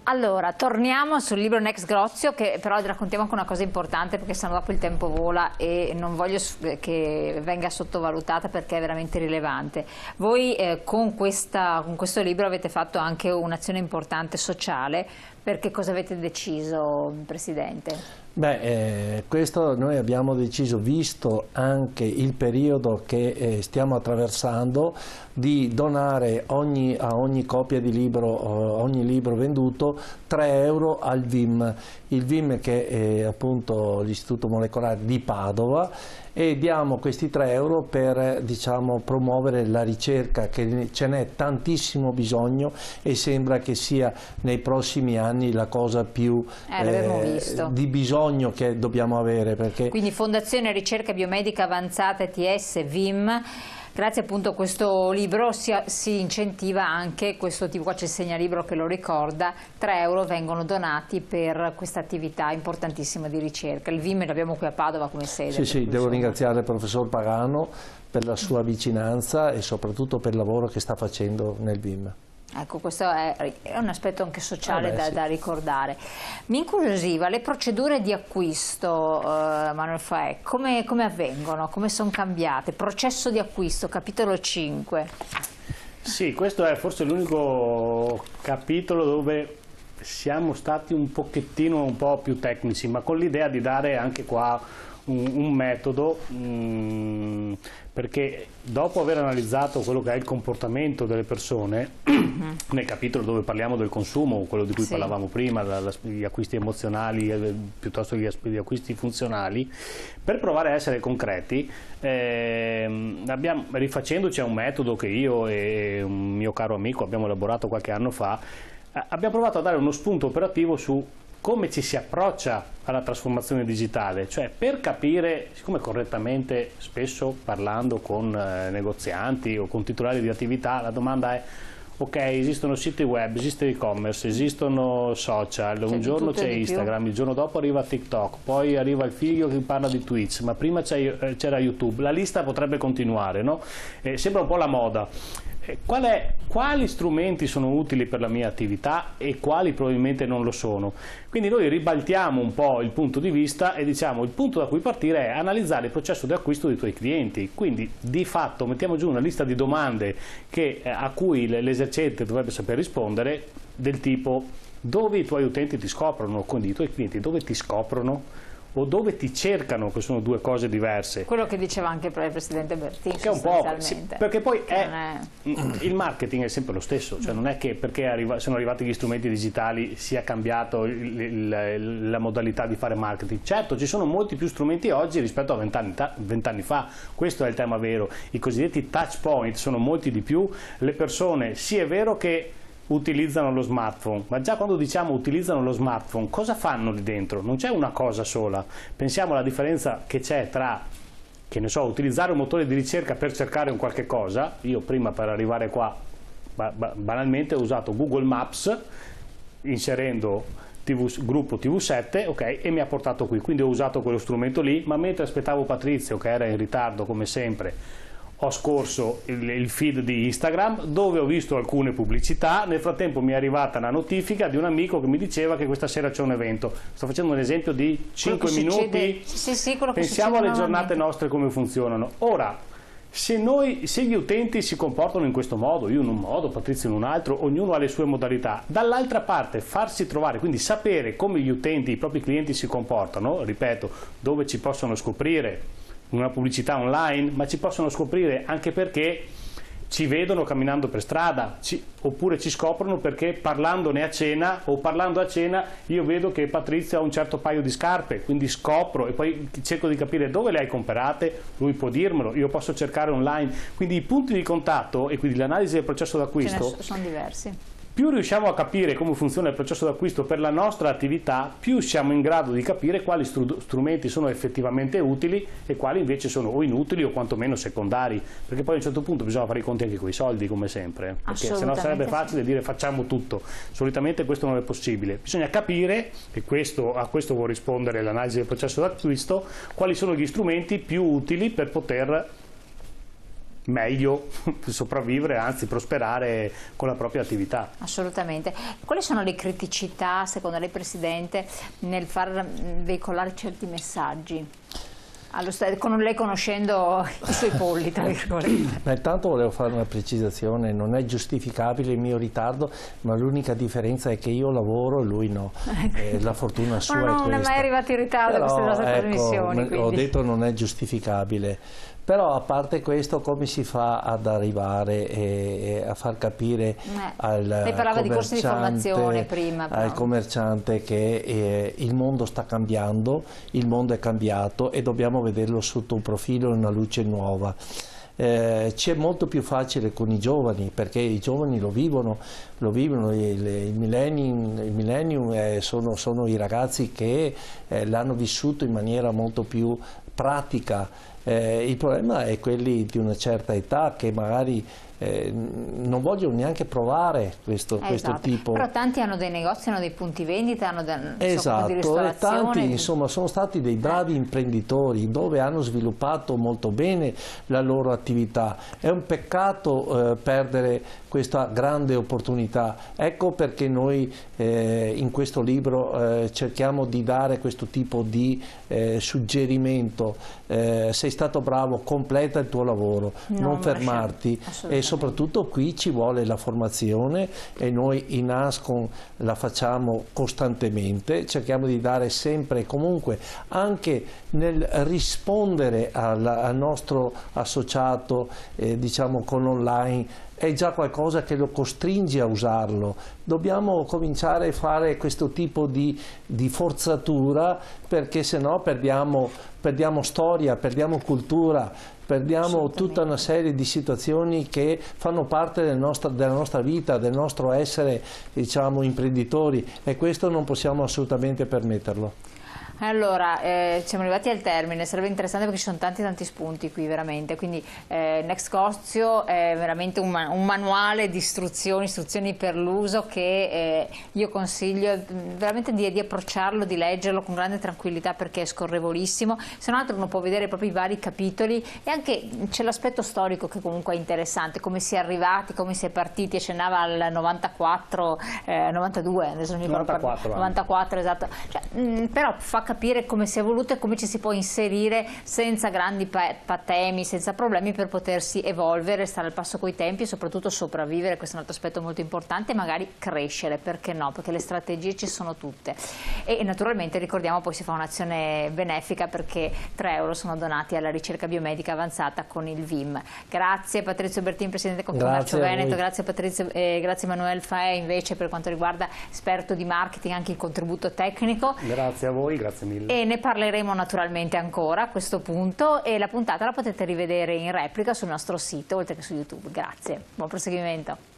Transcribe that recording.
Allora, torniamo sul libro Next Grozio, che però raccontiamo anche una cosa importante, perché sennò dopo il tempo vola e non voglio che venga sottovalutata perché è veramente rilevante. Voi con questo libro avete fatto anche un'azione importante sociale. Perché cosa avete deciso, Presidente? Questo noi abbiamo deciso, visto anche il periodo che stiamo attraversando, di donare a ogni copia di libro, ogni libro venduto, 3 euro al VIM. Il VIM che è appunto l'Istituto Molecolare di Padova, e diamo questi 3 euro per, diciamo, promuovere la ricerca, che ce n'è tantissimo bisogno e sembra che sia nei prossimi anni la cosa più di bisogno che dobbiamo avere. Quindi Fondazione Ricerca Biomedica Avanzata ETS VIM. Grazie appunto a questo libro si incentiva anche questo tipo, qua c'è il segnalibro che lo ricorda, 3 euro vengono donati per questa attività importantissima di ricerca. Il VIM l'abbiamo qui a Padova come sede. Sì, devo ringraziare il professor Pagano per la sua vicinanza e soprattutto per il lavoro che sta facendo nel VIM. Ecco, questo è un aspetto anche sociale da ricordare. Mi incuriosiva le procedure di acquisto, Manuel Faè, come avvengono, come sono cambiate? Processo di acquisto, capitolo 5. Sì, questo è forse l'unico capitolo dove siamo stati un po' più tecnici, ma con l'idea di dare anche qua un metodo, perché dopo aver analizzato quello che è il comportamento delle persone, nel capitolo dove parliamo del consumo, quello di cui parlavamo prima, gli acquisti emozionali piuttosto che gli acquisti funzionali, per provare a essere concreti, rifacendoci a un metodo che io e un mio caro amico abbiamo elaborato qualche anno fa, abbiamo provato a dare uno spunto operativo su come ci si approccia alla trasformazione digitale, cioè per capire, siccome correttamente spesso parlando con negozianti o con titolari di attività la domanda è: ok, esistono siti web, esiste e-commerce, esistono social, un giorno c'è Instagram, il giorno dopo arriva TikTok, poi arriva il figlio che parla di Twitch, ma prima c'era YouTube, la lista potrebbe continuare, no? Sembra un po' la moda. Quali strumenti sono utili per la mia attività e quali probabilmente non lo sono? Quindi noi ribaltiamo un po' il punto di vista e diciamo il punto da cui partire è analizzare il processo di acquisto dei tuoi clienti. Quindi di fatto mettiamo giù una lista di domande a cui l'esercente dovrebbe saper rispondere, del tipo: dove i tuoi utenti ti scoprono, quindi i tuoi clienti dove ti scoprono o dove ti cercano, che sono due cose diverse. Quello che diceva anche il Presidente Bertini, che è un po', perché poi il marketing è sempre lo stesso, cioè non è che perché sono arrivati gli strumenti digitali sia cambiato la modalità di fare marketing. Certo, ci sono molti più strumenti oggi rispetto a 20 anni fa, questo è il tema vero. I cosiddetti touch point sono molti di più, le persone, sì è vero che utilizzano lo smartphone, ma già quando diciamo utilizzano lo smartphone, cosa fanno lì dentro? Non c'è una cosa sola. Pensiamo alla differenza che c'è tra, che ne so, utilizzare un motore di ricerca per cercare un qualche cosa. Io prima, per arrivare qua, banalmente ho usato Google Maps inserendo gruppo TV7, ok, e mi ha portato qui, quindi ho usato quello strumento lì, ma mentre aspettavo Patrizio, che era in ritardo come sempre, ho scorso il feed di Instagram dove ho visto alcune pubblicità. Nel frattempo mi è arrivata una notifica di un amico che mi diceva che questa sera c'è un evento. Sto facendo un esempio di 5 minuti. Pensiamo alle giornate nostre come funzionano. Ora, se gli utenti si comportano in questo modo, io in un modo, Patrizio in un altro, ognuno ha le sue modalità, dall'altra parte farsi trovare, quindi sapere come gli utenti, i propri clienti si comportano, ripeto, dove ci possono scoprire una pubblicità online, ma ci possono scoprire anche perché ci vedono camminando per strada, oppure ci scoprono perché parlandone a cena o parlando a cena io vedo che Patrizio ha un certo paio di scarpe, quindi scopro e poi cerco di capire dove le hai comprate, lui può dirmelo, io posso cercare online, quindi i punti di contatto e quindi l'analisi del processo d'acquisto sono diversi. Più riusciamo a capire come funziona il processo d'acquisto per la nostra attività, più siamo in grado di capire quali strumenti sono effettivamente utili e quali invece sono o inutili o quantomeno secondari, perché poi a un certo punto bisogna fare i conti anche con i soldi, come sempre, perché sennò sarebbe facile dire facciamo tutto. Solitamente questo non è possibile, bisogna capire, e a questo vuol rispondere l'analisi del processo d'acquisto, quali sono gli strumenti più utili per poter meglio sopravvivere, anzi prosperare con la propria attività. Assolutamente. Quali sono le criticità, secondo lei Presidente, nel far veicolare certi messaggi? Con lei conoscendo i suoi polli, tra virgolette. Ma intanto volevo fare una precisazione: non è giustificabile il mio ritardo, ma l'unica differenza è che io lavoro e lui no. La fortuna sua è questa. Non è mai arrivato in ritardo a queste nostre trasmissioni. Ho detto non è giustificabile. Però a parte questo, come si fa ad arrivare a far capire lei parlava di corsi di formazione prima, al commerciante che il mondo sta cambiando, il mondo è cambiato e dobbiamo vederlo sotto un profilo e una luce nuova. C'è molto più facile con i giovani, perché i giovani lo vivono, il millennium sono i ragazzi che l'hanno vissuto in maniera molto più pratica. Il problema è quelli di una certa età che magari non vogliono neanche provare questo tipo. Però tanti hanno dei negozi, hanno dei punti vendita, hanno di ristorazione. E tanti insomma sono stati dei bravi imprenditori dove hanno sviluppato molto bene la loro attività. È un peccato perdere questa grande opportunità. Ecco perché noi in questo libro cerchiamo di dare questo tipo di suggerimento. Sei stato bravo, completa il tuo lavoro, non fermarti. E soprattutto qui ci vuole la formazione e noi in Ascom la facciamo costantemente, cerchiamo di dare sempre e comunque, anche nel rispondere al nostro associato diciamo con online, è già qualcosa che lo costringe a usarlo. Dobbiamo cominciare a fare questo tipo di forzatura, perché sennò perdiamo storia, perdiamo cultura, perdiamo tutta una serie di situazioni che fanno parte della nostra vita, del nostro essere, diciamo, imprenditori, e questo non possiamo assolutamente permetterlo. Allora, siamo arrivati al termine, sarebbe interessante perché ci sono tanti spunti qui veramente, quindi Next Grozio è veramente un manuale di istruzioni per l'uso che io consiglio veramente di approcciarlo, di leggerlo con grande tranquillità, perché è scorrevolissimo. Se non altro uno può vedere proprio i vari capitoli, e anche c'è l'aspetto storico che comunque è interessante, come si è arrivati, come si è partiti. Accennava al 94, 92, adesso non mi ricordo, 94 esatto, cioè, però fa capire come si è evoluto e come ci si può inserire senza grandi patemi, senza problemi, per potersi evolvere, stare al passo coi tempi e soprattutto sopravvivere. Questo è un altro aspetto molto importante, e magari crescere, perché no, perché le strategie ci sono tutte. E naturalmente ricordiamo, poi si fa un'azione benefica, perché 3 euro sono donati alla ricerca biomedica avanzata con il VIM. Grazie Patrizio Bertin, Presidente Confcommercio Veneto, grazie Patrizio, grazie Emanuele Faè invece per quanto riguarda esperto di marketing, anche il contributo tecnico. Grazie a voi, grazie mille. E ne parleremo naturalmente ancora a questo punto, e la puntata la potete rivedere in replica sul nostro sito oltre che su YouTube. Grazie, buon proseguimento.